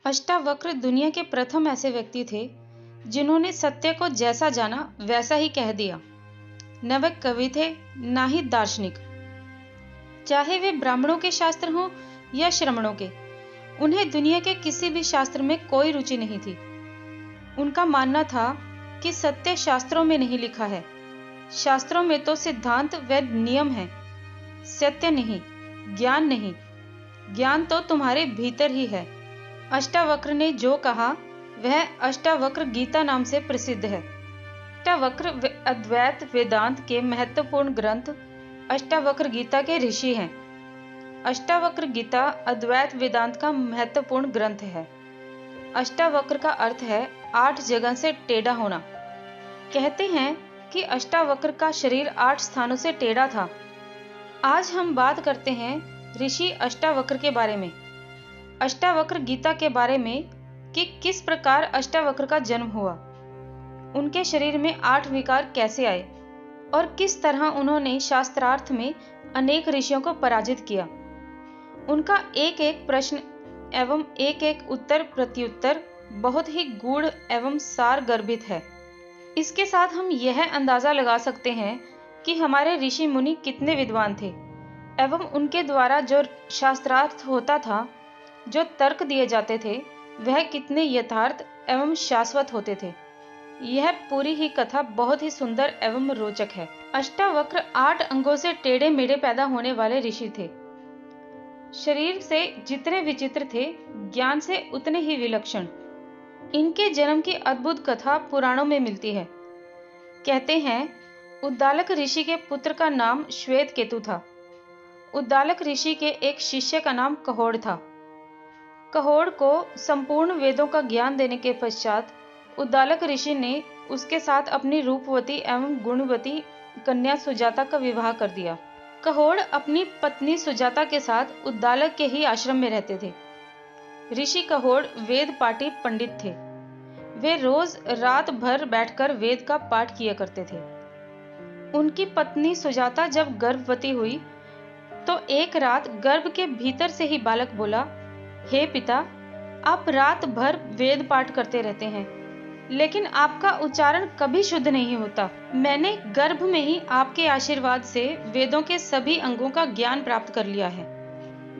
अष्टावक्र दुनिया के प्रथम ऐसे व्यक्ति थे जिन्होंने सत्य को जैसा जाना वैसा ही कह दिया। न वे कवि थे, न ही दार्शनिक। चाहे वे ब्राह्मणों के शास्त्र हों या श्रमणों के, उन्हें दुनिया के किसी भी शास्त्र में कोई रुचि नहीं थी। उनका मानना था कि सत्य शास्त्रों में नहीं लिखा है। शास्त्रों में तो सिद्धांत व नियम है, सत्य नहीं, ज्ञान नहीं। ज्ञान तो तुम्हारे भीतर ही है। अष्टावक्र ने जो कहा वह अष्टावक्र गीता नाम से प्रसिद्ध है। अष्टावक्र अद्वैत वेदांत के महत्वपूर्ण ग्रंथ अष्टावक्र गीता के ऋषि हैं। अष्टावक्र गीता अद्वैत वेदांत का महत्वपूर्ण ग्रंथ है। अष्टावक्र का अर्थ है 8 जगह से टेढ़ा होना। कहते हैं कि अष्टावक्र का शरीर 8 स्थानों से टेढ़ा था। आज हम बात करते हैं ऋषि अष्टावक्र के बारे में, अष्टावक्र गीता के बारे में कि किस प्रकार अष्टावक्र का जन्म हुआ, उनके शरीर में 8 विकार कैसे आए और किस तरह उन्होंने शास्त्रार्थ में अनेक ऋषियों को पराजित किया। उनका एक एक प्रश्न एवं एक एक उत्तर प्रत्युत्तर बहुत ही गूढ़ एवं सार गर्भित है। इसके साथ हम यह अंदाजा लगा सकते हैं कि हमारे ऋषि मुनि कितने विद्वान थे एवं उनके द्वारा जो शास्त्रार्थ होता था, जो तर्क दिए जाते थे, वह कितने यथार्थ एवं शाश्वत होते थे। यह पूरी ही कथा बहुत ही सुंदर एवं रोचक है। अष्टावक्र 8 अंगों से टेढ़े मेढ़े पैदा होने वाले ऋषि थे। शरीर से जितने विचित्र थे, ज्ञान से उतने ही विलक्षण। इनके जन्म की अद्भुत कथा पुराणों में मिलती है। कहते हैं उद्दालक ऋषि के पुत्र का नाम श्वेत केतु था। उद्दालक ऋषि के एक शिष्य का नाम कहोड़ था। कहोड़ को संपूर्ण वेदों का ज्ञान देने के पश्चात उद्दालक ऋषि ने उसके साथ अपनी रूपवती एवं गुणवती कन्या सुजाता का विवाह कर दिया। कहोड़ अपनी पत्नी सुजाता के साथ उद्दालक के ही आश्रम में रहते थे। ऋषि कहोड़ वेद पाठी पंडित थे। वे रोज रात भर बैठकर वेद का पाठ किया करते थे। उनकी पत्नी सुजाता जब गर्भवती हुई तो एक रात गर्भ के भीतर से ही बालक बोला, हे पिता, आप रात भर वेद पाठ करते रहते हैं, लेकिन आपका उच्चारण कभी शुद्ध नहीं होता। मैंने गर्भ में ही आपके आशीर्वाद से वेदों के सभी अंगों का ज्ञान प्राप्त कर लिया है।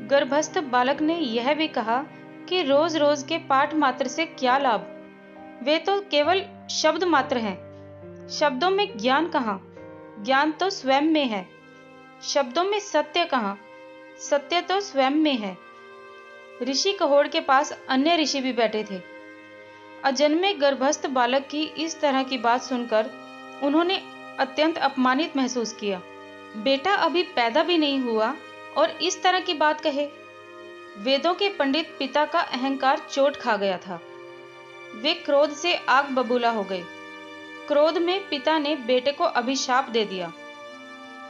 गर्भस्थ बालक ने यह भी कहा कि रोज रोज के पाठ मात्र से क्या लाभ, वे तो केवल शब्द मात्र हैं। शब्दों में ज्ञान कहाँ? ज्ञान तो स्वयं में है। शब्दों में सत्य कहाँ? सत्य तो स्वयं में है। ऋषि कहोड़ के पास अन्य ऋषि भी बैठे थे। अजन्मे गर्भस्थ बालक की इस तरह की बात सुनकर उन्होंने अत्यंत अपमानित महसूस किया। बेटा अभी पैदा भी नहीं हुआ और इस तरह की बात कहे। वेदों के पंडित पिता का अहंकार चोट खा गया था। वे क्रोध से आग बबूला हो गए। क्रोध में पिता ने बेटे को अभिशाप दे दिया,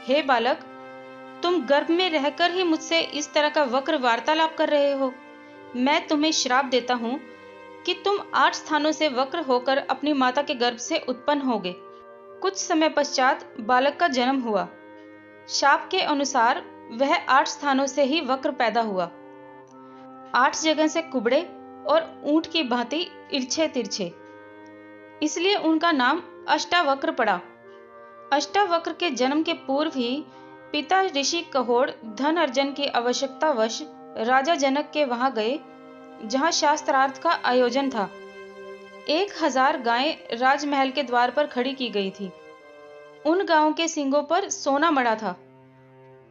हे बालक, तुम गर्भ में रहकर ही मुझसे इस तरह का वक्र वार्तालाप कर रहे हो। मैं तुम्हें श्राप देता हूं कि तुम 8 स्थानों से वक्र होकर अपनी माता के गर्भ से उत्पन्न होगे। कुछ समय पश्चात बालक का जन्म हुआ। शाप के अनुसार वह 8 स्थानों से ही वक्र पैदा हुआ। 8 जगह से कुबड़े और ऊंट की भांति इर्छे तिरछे, इसलिए उनका नाम अष्टावक्र पड़ा। अष्टावक्र के जन्म के पूर्व ही पिता ऋषि कहोड़ धन अर्जन की आवश्यकतावश राजा जनक के वहां गए, जहां शास्त्रार्थ का आयोजन था। 1000 गायें राजमहल के द्वार पर खड़ी की गई थी। उन गायों के सींगों पर सोना मड़ा था।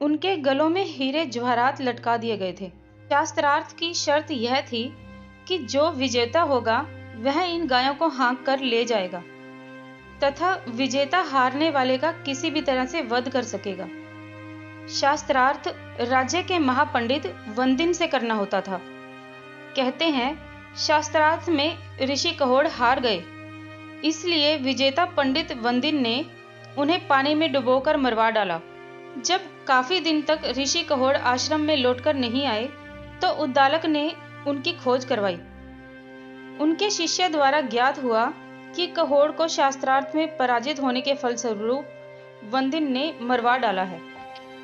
उनके गलों में हीरे जवाहरात लटका दिए गए थे। शास्त्रार्थ की शर्त यह थी कि जो विजेता होगा वह इन गायों को हाँक कर ले जाएगा तथा विजेता हारने वाले का किसी भी तरह से वध कर सकेगा। शास्त्रार्थ राज्य के महापंडित वंदिन से करना होता था। कहते हैं शास्त्रार्थ में ऋषि कहोड़ हार गए, इसलिए विजेता पंडित वंदिन ने उन्हें पानी में डुबोकर मरवा डाला। जब काफी दिन तक ऋषि कहोड़ आश्रम में लौटकर नहीं आए तो उद्दालक ने उनकी खोज करवाई। उनके शिष्य द्वारा ज्ञात हुआ कि कहोड़ को शास्त्रार्थ में पराजित होने के फलस्वरूप वंदिन ने मरवा डाला है।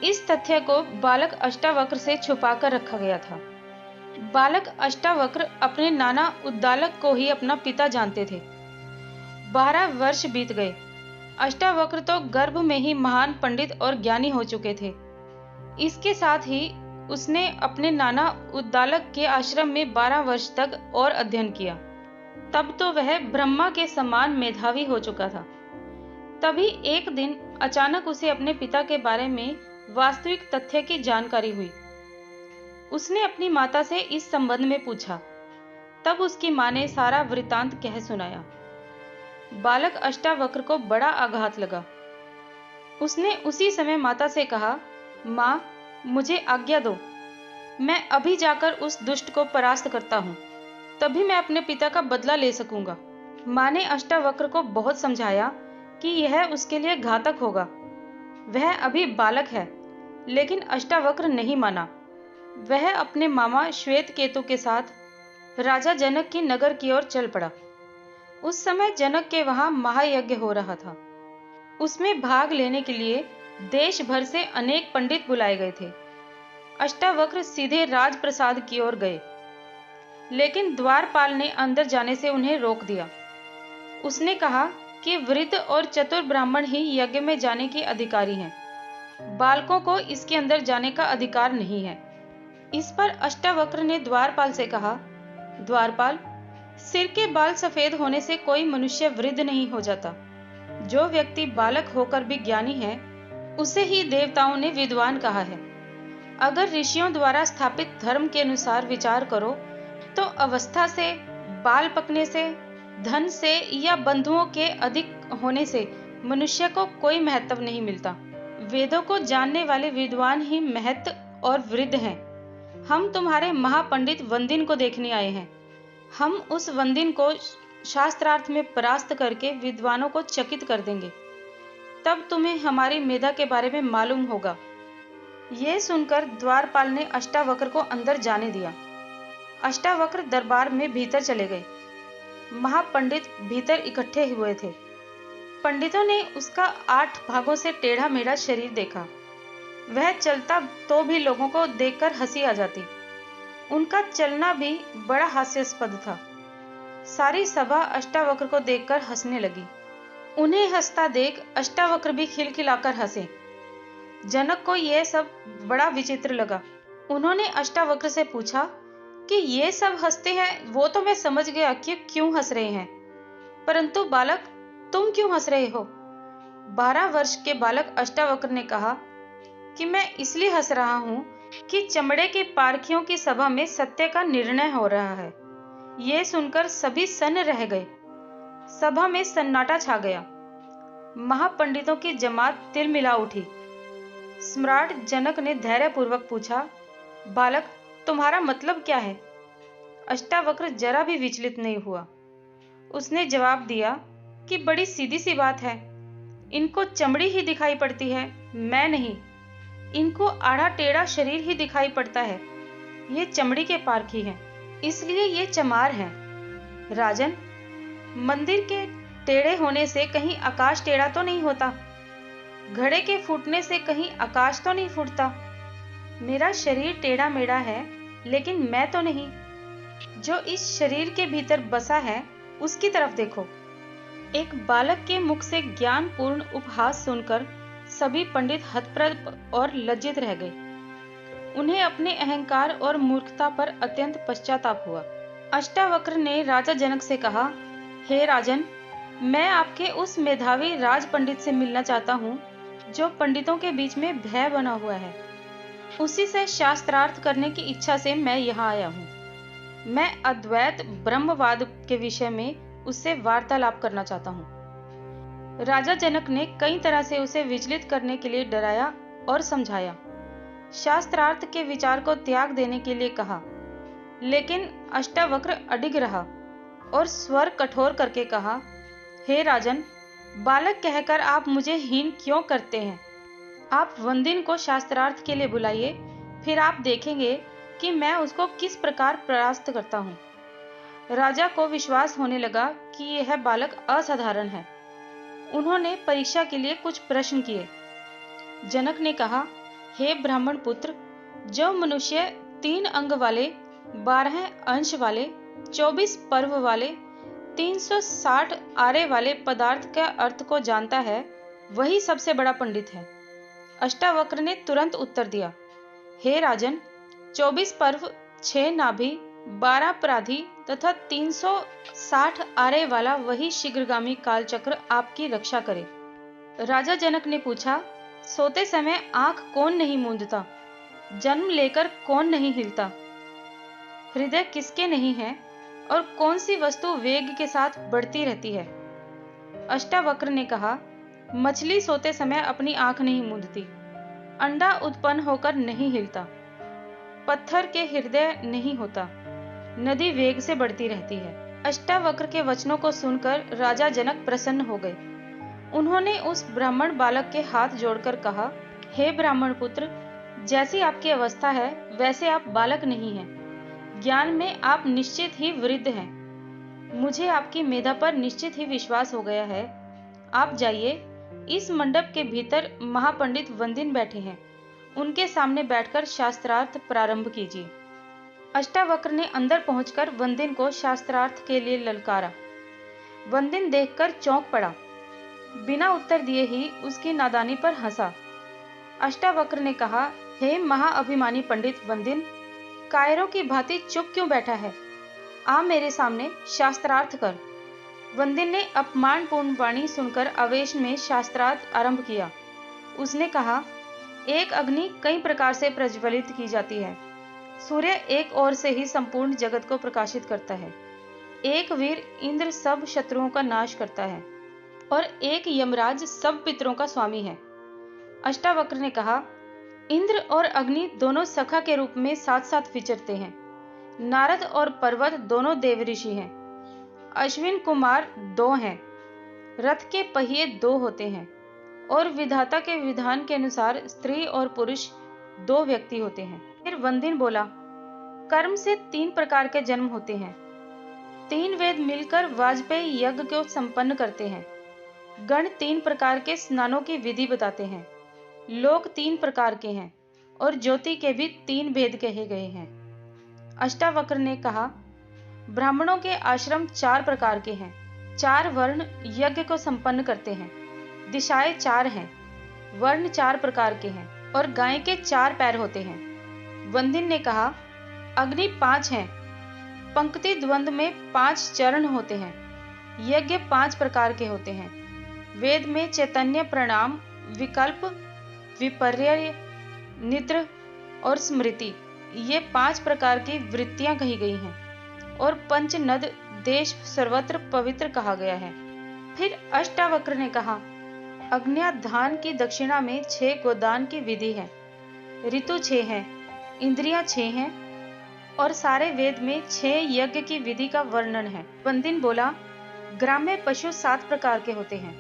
इस तथ्य को बालक अष्टावक्र से छुपाकर रखा गया था। बालक अष्टावक्र अपने नाना उद्दालक को ही अपना पिता जानते थे। 12 वर्ष बीत गए। अष्टावक्र तो गर्भ में ही महान पंडित और ज्ञानी हो चुके थे। इसके साथ ही उसने अपने नाना उद्दालक के आश्रम में 12 वर्ष तक और अध्ययन किया। तब तो वह ब्रह्मा के समान मेधावी हो चुका था। तभी एक दिन अचानक उसे अपने पिता के बारे में वास्तविक तथ्य की जानकारी हुई। उसने अपनी माता से इस संबंध में पूछा। तब उसकी मां ने सारा वृतांत कह सुनाया। बालक अष्टावक्र को बड़ा आघात लगा। उसने उसी समय माता से कहा, मां, मुझे आज्ञा दो, मैं अभी जाकर उस दुष्ट को परास्त करता हूं, तभी मैं अपने पिता का बदला ले सकूंगा। मां ने अष्टावक्र को बहुत समझाया कि यह उसके लिए घातक होगा। वह अभी बालक है, लेकिन अष्टावक्र नहीं माना। वह अपने मामा श्वेत केतु के साथ राजा जनक की नगर की ओर चल पड़ा। उस समय जनक के वहां महायज्ञ हो रहा था। उसमें भाग लेने के लिए देश भर से अनेक पंडित बुलाए गए थे। अष्टावक्र सीधे राजप्रसाद की ओर गए, लेकिन द्वारपाल ने अंदर जाने से उन्हें रोक दिया। उसने कहा कि वृद्ध और चतुर ब्राह्मण ही यज्ञ में जाने के अधिकारी हैं। बालकों को इसके अंदर जाने का अधिकार नहीं है। इस पर अष्टावक्र ने द्वारपाल से कहा, द्वारपाल, सिर के बाल सफेद होने से कोई मनुष्य वृद्ध नहीं हो जाता। जो व्यक्ति बालक होकर भी ज्ञानी है, उसे ही देवताओं ने विद्वान कहा है। अगर ऋषियों द्वारा स्थापित धर्म के अनुसार विचार करो तो अवस्था से, बाल पकने से, धन से या बंधुओं के अधिक होने से मनुष्य को कोई महत्व नहीं मिलता। वेदों को जानने वाले विद्वान ही महत्व और वृद्ध हैं। हम तुम्हारे महापंडित वंदिन को देखने आए हैं। हम उस वंदिन को शास्त्रार्थ में परास्त करके विद्वानों को चकित कर देंगे। तब तुम्हें हमारी मेधा के बारे में मालूम होगा। यह सुनकर द्वारपाल ने अष्टावक्र को अंदर जाने दिया। अष्टावक्र दरबार में भीतर चले गए। महापंडित भीतर इकट्ठे हुए थे। पंडितों ने उसका 8 भागों से टेढ़ा मेढ़ा शरीर देखा। वह चलता तो भी लोगों को देखकर हंसी आ जाती। उनका चलना भी बड़ा हास्यास्पद था। सारी सभा अष्टावक्र को देखकर हंसने लगी। उन्हें हंसता देख अष्टावक्र भी खिलखिलाकर हंसे। जनक को यह सब बड़ा विचित्र लगा। उन्होंने अष्टावक्र से पूछा कि ये सब हंसते हैं, वो तो मैं समझ गया कि क्यों हंस रहे हैं, परंतु बालक, तुम क्यों हंस रहे हो? 12 वर्ष के बालक अष्टावक्र ने कहा कि मैं इसलिए हंस रहा हूं कि चमड़े के पारखियों की सभा में सत्य का निर्णय हो रहा है। यह सुनकर सभी सन्न रह गए। सभा में सन्नाटा छा गया। महापंडितों की जमात तिलमिला उठी। सम्राट जनक ने धैर्यपूर्वक पूछा, बालक, तुम्हारा मतलब क्या है? अष्टावक्र जरा भी विचलित नहीं हुआ। उसने जवाब दिया कि बड़ी सीधी सी बात है। इनको चमड़ी ही दिखाई पड़ती है, मैं नहीं। इनको आड़ा टेढ़ा शरीर ही दिखाई पड़ता है। ये चमड़ी के पारखी हैं, इसलिए ये चमार हैं। राजन, मंदिर के टेढ़े होने से कहीं आकाश टेढ़ा तो नहीं होता। घड़े के फूटने से कहीं आकाश तो नहीं फूटता। मेरा शरीर टेढ़ा मेढ़ा है, लेकिन मैं तो नहीं। जो इस शरीर के भीतर बसा है, उसकी तरफ देखो। एक बालक के मुख से ज्ञानपूर्ण उपहास सुनकर सभी पंडित हतप्रभ और लज्जित रह गए। उन्हें अपने अहंकार और मूर्खता पर अत्यंत पश्चाताप हुआ। अष्टावक्र ने राजा जनक से कहा, हे राजन, मैं आपके उस मेधावी राज पंडित से मिलना चाहता हूँ जो पंडितों के बीच में भय बना हुआ है। उसी से शास्त्रार्थ करने की इच्छा से मैं यहाँ आया हूँ। मैं अद्वैत ब्रह्मवाद के विषय में उससे वार्तालाप करना चाहता हूँ। राजा जनक ने कई तरह से उसे विचलित करने के लिए डराया और समझाया। शास्त्रार्थ के विचार को त्याग देने के लिए कहा, लेकिन अष्टावक्र अडिग रहा और स्वर कठोर करके कहा, हे राजन, बालक कहकर आप मुझे हीन क्यों करते हैं? आप वंदिन को शास्त्रार्थ के लिए बुलाइए, फिर आप देखेंगे कि मैं उसको किस प्रकार परास्त करता हूँ। राजा को विश्वास होने लगा कि यह बालक असाधारण है। उन्होंने परीक्षा के लिए कुछ प्रश्न किए। जनक ने कहा, हे ब्राह्मण पुत्र, जो मनुष्य 3 अंग वाले 12 अंश वाले, 24 पर्व वाले, 360 आरे वाले पदार्थ के अर्थ को जानता है, वही सबसे बड़ा पंडित है। अष्टावक्र ने तुरंत उत्तर दिया, हे राजन, 24 पर्व, 6 नाभि, 12 प्राधि तथा 360 आरे वाला वही शीघ्रगामी कालचक्र आपकी रक्षा करे। राजा जनक ने पूछा, सोते समय आंख कौन नहीं मूंदता, जन्म लेकर कौन नहीं हिलता, हृदय किसके नहीं है, और कौन सी वस्तु वेग के साथ बढ़ती रहती है? अष्टावक्र ने कहा, मछली सोते समय अपनी आंख नहीं मूंदती, अंडा उत्पन्न होकर नहीं हिलता, पत्थर के हृदय नहीं होता, नदी वेग से बढ़ती रहती है। अष्टावक्र के वचनों को सुनकर राजा जनक प्रसन्न हो गए। उन्होंने उस ब्राह्मण बालक के हाथ जोड़कर कहा, हे ब्राह्मण पुत्र, जैसी आपकी अवस्था है वैसे आप बालक नहीं हैं। ज्ञान में आप निश्चित ही वृद्ध हैं। मुझे आपकी मेधा पर निश्चित ही विश्वास हो गया है। आप जाइए, इस मंडप के भीतर महापंडित वंदिन बैठे हैं, उनके सामने बैठकर शास्त्रार्थ प्रारंभ कीजिए। अष्टावक्र ने अंदर पहुंचकर वंदिन को शास्त्रार्थ के लिए ललकारा। वंदिन देखकर चौंक पड़ा, बिना उत्तर दिए ही उसकी नादानी पर हंसा। अष्टावक्र ने कहा, हे महाअभिमानी पंडित वंदिन, कायरों की भांति चुप क्यों बैठा है? आ मेरे सामने शास्त्रार्थ कर। वंदिन ने अपमानपूर्ण वाणी सुनकर आवेश में शास्त्रार्थ आरंभ किया। उसने कहा, एक अग्नि कई प्रकार से प्रज्वलित की जाती है। सूर्य एक ओर से ही संपूर्ण जगत को प्रकाशित करता है। एक वीर इंद्र सब शत्रुओं का नाश करता है और एक यमराज सब पितरों का स्वामी है। अष्टावक्र ने कहा, इंद्र और अग्नि दोनों सखा के रूप में साथ साथ विचरते हैं। नारद और पर्वत दोनों देवऋषि हैं। अश्विन कुमार 2 हैं। रथ के पहिए 2 होते हैं और विधाता के विधान के अनुसार स्त्री और पुरुष 2 व्यक्ति होते हैं। फिर वंदिन बोला, कर्म से 3 प्रकार के जन्म होते हैं। 3 वेद मिलकर वाजपेयी यज्ञ को संपन्न करते हैं। गण 3 प्रकार के स्नानों की विधि बताते हैं। लोक 3 प्रकार के हैं और ज्योति के भी 3 भेद कहे गए हैं। अष्टावक्र ने कहा, ब्राह्मणों के आश्रम 4 प्रकार के हैं। 4 वर्ण यज्ञ को संपन्न करते हैं। दिशाएं 4 हैं, वर्ण 4 प्रकार के हैं और गाय के 4 पैर होते हैं। वंदिन ने कहा, अग्नि 5 हैं, पंक्ति द्वंद्व में 5 चरण होते हैं। यज्ञ 5 प्रकार के होते हैं। वेद में चैतन्य, प्रणाम, विकल्प, विपर्य, निद्र और स्मृति, ये 5 प्रकार की वृत्तियां कही गई हैं और पंच नद देश सर्वत्र पवित्र कहा गया है। फिर अष्टावक्र ने कहा, अग्न्याधान की दक्षिणा में 6 गोदान की विधि है। ऋतु 6 हैं, इंद्रियां 6 हैं और सारे वेद में 6 यज्ञ की विधि का वर्णन है। वंदिन बोला, ग्राम्य पशु 7 प्रकार के होते हैं।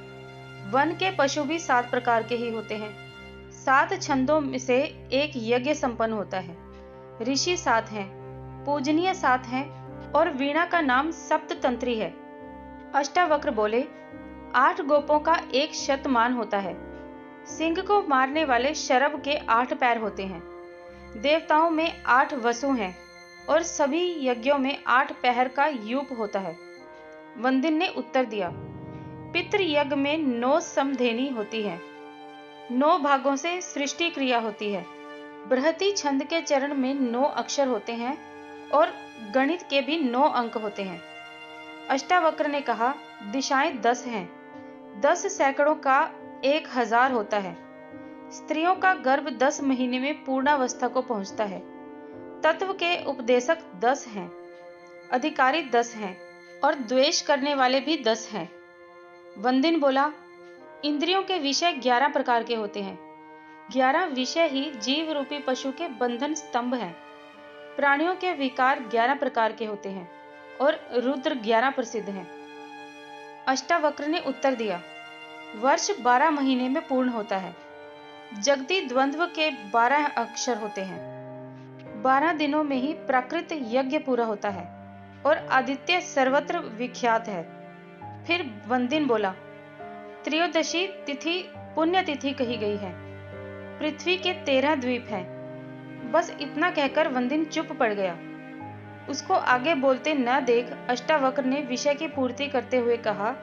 वन के पशु भी 7 प्रकार के ही होते हैं। 7 छंदों में से एक यज्ञ संपन्न होता है। ऋषि 7 हैं, पूजनीय 7 हैं और वीणा का नाम सप्ततंत्री है। अष्टावक्र बोले, 8 गोपों का एक शतमान होता है। सिंह को मारने वाले शरभ के 8 पैर होते हैं। देवताओं में 8 वसु हैं और सभी यज्ञों में 8 पहर का यूप होता है। वंदिन ने उत्तर दिया, पितृ यज्ञ में 9 समधेनी होती है। 9 भागों से सृष्टि क्रिया होती है। बृहति छंद के चरण में 9 अक्षर होते हैं और गणित के भी 9 अंक होते हैं। अष्टावक्र ने कहा, दिशाएं 10 हैं। 10 सैकड़ों का 1000 होता है। स्त्रियों का गर्भ 10 महीने में पूर्णावस्था को पहुंचता है। तत्व के उपदेशक 10 हैं, अधिकारी 10 हैं और द्वेष करने वाले भी 10 हैं। वंदिन बोला, इंद्रियों के विषय 11 प्रकार के होते हैं। 11 विषय ही जीव रूपी पशु के बंधन स्तंभ हैं। प्राणियों के विकार 11 प्रकार के होते हैं और रुद्र 11 प्रसिद्ध हैं। अष्टावक्र ने उत्तर दिया, वर्ष 12 महीने में पूर्ण होता है। जगती द्वंद्व के 12 अक्षर होते हैं। 12 दिनों में ही प्राकृत यज्ञ पूरा होता है और आदित्य सर्वत्र विख्यात है। फिर वंदिन बोला, त्रयोदशी तिथि पुण्य तिथि कही गई है। पृथ्वी के 13 द्वीप हैं। बस इतना कहकर वंदिन चुप पड़ गया। उसको आगे बोलते न देख अष्टावक्र ने विषय की पूर्ति करते हुए कहा,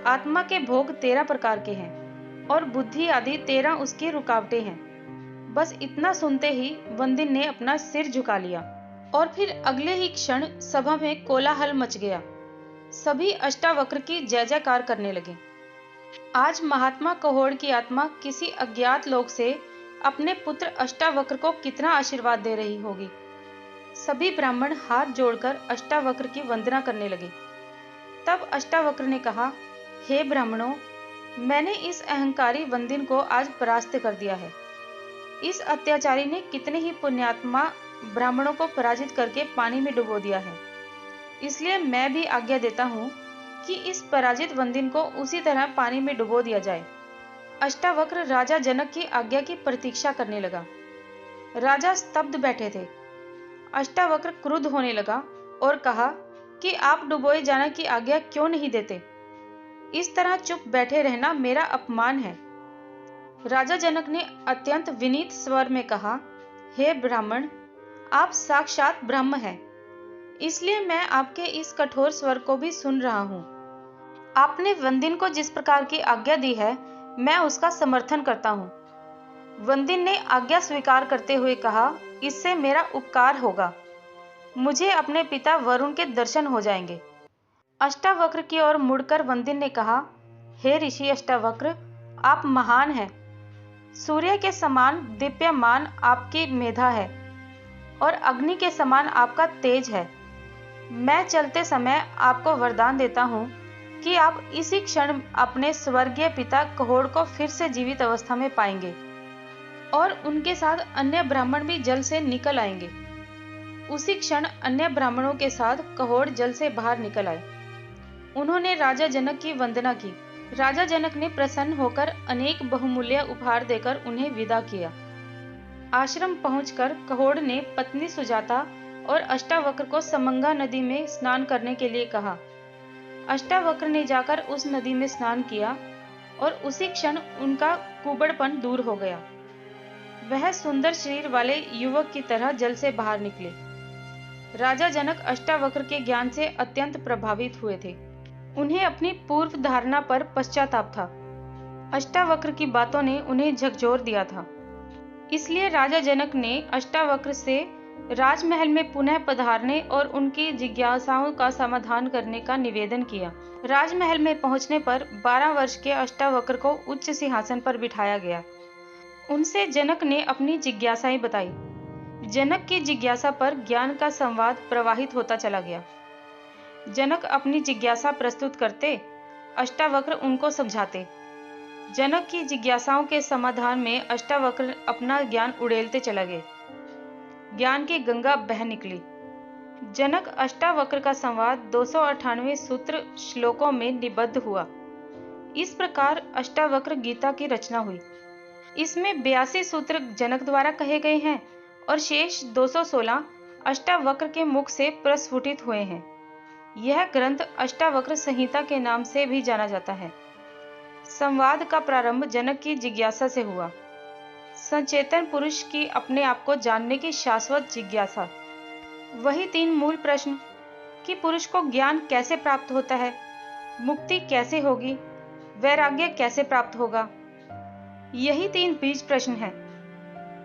आत्मा के भोग 13 प्रकार के हैं और बुद्धि आदि 13 उसकी रुकावटें हैं। बस इतना सुनते ही वंदिन ने अपना सिर झुका लिया और फिर अगले ही क्षण सभा में कोलाहल मच गया। सभी अष्टावक्र की जय जयकार करने लगे। आज महात्मा कहोड़ की आत्मा किसी अज्ञात लोक से अपने पुत्र अष्टावक्र को कितना आशीर्वाद दे रही होगी। सभी ब्राह्मण हाथ जोड़कर अष्टावक्र की वंदना करने लगे। तब अष्टावक्र ने कहा, हे ब्राह्मणों, मैंने इस अहंकारी वंदिन को आज परास्त कर दिया है। इस अत्याचारी ने कितने ही पुण्यात्मा ब्राह्मणों को पराजित करके पानी में डुबो दिया है। इसलिए मैं भी आज्ञा देता हूँ कि इस पराजित वंदिन को उसी तरह पानी में डुबो दिया जाए। अष्टावक्र राजा जनक की आज्ञा की प्रतीक्षा करने लगा। राजा स्तब्ध बैठे थे। अष्टावक्र क्रुद्ध होने लगा और कहा कि आप डुबोए जाने की आज्ञा क्यों नहीं देते? इस तरह चुप बैठे रहना मेरा अपमान है। राजा जनक ने अत्यंत विनीत स्वर में कहा, हे ब्राह्मण, आप साक्षात ब्रह्म हैं, इसलिए मैं आपके इस कठोर स्वर को भी सुन रहा हूं। आपने वंदिन को जिस प्रकार की आज्ञा दी है, मैं उसका समर्थन करता हूं। वंदिन ने आज्ञा स्वीकार करते हुए कहा, इससे मेरा उपकार होगा। मुझे अपने पिता वरुण के दर्शन हो जाएंगे। अष्टावक्र की ओर मुड़कर वंदिन ने कहा, हे ऋषि अष्टावक्र, आप महान हैं। सूर्य के समान दीप्यमान आपकी मेधा है और अग्नि के समान आपका तेज है। मैं चलते समय आपको वरदान देता हूँ कि आप इसी क्षण अपने स्वर्गीय पिता कहोड़ को फिर से जीवित अवस्था में पाएंगे और उनके साथ अन्य ब्राह्मण भी जल से निकल आएंगे। उसी क्षण अन्य ब्राह्मणों के साथ कहोड़ जल से बाहर निकल आए। उन्होंने राजा जनक की वंदना की। राजा जनक ने प्रसन्न होकर अनेक बहुमूल्य उपहार देकर उन्हें विदा किया। आश्रम पहुंचकर कहोड़ ने पत्नी सुजाता और अष्टावक्र को समंगा नदी में स्नान करने के लिए कहा। अष्टावक्र ने जाकर उस नदी में स्नान किया और उसी क्षण उनका कुबड़पन दूर हो गया। वह सुंदर शरीर वाले युवक की तरह जल से बाहर निकले। राजा जनक अष्टावक्र के ज्ञान से अत्यंत प्रभावित हुए थे। उन्हें अपनी पूर्व धारणा पर पश्चाताप था। अष्टावक्र की बातों ने उन्हें झकझोर दिया था। इसलिए राजा जनक ने अष्टावक्र से राजमहल में पुनः पधारने और उनकी जिज्ञासाओं का समाधान करने का निवेदन किया। राजमहल में पहुंचने पर 12 वर्ष के अष्टावक्र को उच्च सिंहासन पर बिठाया गया। उनसे जनक ने अपनी जिज्ञासाएं बताई। जनक की जिज्ञासा पर ज्ञान का संवाद प्रवाहित होता चला गया। जनक अपनी जिज्ञासा प्रस्तुत करते, अष्टावक्र उनको समझाते। जनक की जिज्ञासाओं के समाधान में अष्टावक्र अपना ज्ञान उड़ेलते चला गए। ज्ञान की गंगा बह निकली। जनक अष्टावक्र का संवाद 298 सूत्र श्लोकों में निबद्ध हुआ। इस प्रकार अष्टावक्र गीता की रचना हुई। इसमें 82 सूत्र जनक द्वारा कहे गए हैं और शेष 216 अष्टावक्र के मुख से प्रस्फुटित हुए हैं। यह ग्रंथ अष्टावक्र संहिता के नाम से भी जाना जाता है। संवाद का प्रारंभ जनक की जिज्ञासा से हुआ। सचेतन पुरुष की अपने आप को जानने की शाश्वत जिज्ञासा। वही 3 मूल प्रश्न कि पुरुष को ज्ञान कैसे प्राप्त होता है, मुक्ति कैसे होगी, वैराग्य कैसे प्राप्त होगा। यही 3 बीज प्रश्न हैं।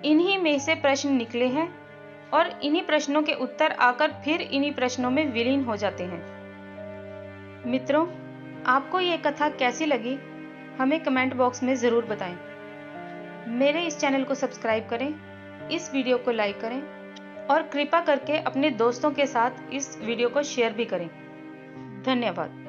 इन्हीं में से प्रश्न निकले हैं और इन्हीं प्रश्नों के उत्तर आकर फिर इन्हीं प्रश्नों में विलीन हो जाते हैं। मित्रों, आपको ये कथा कैसी लगी हमें कमेंट बॉक्स में ज़रूर बताएं। मेरे इस चैनल को सब्सक्राइब करें, इस वीडियो को लाइक करें और कृपा करके अपने दोस्तों के साथ इस वीडियो को शेयर भी करें। धन्यवाद।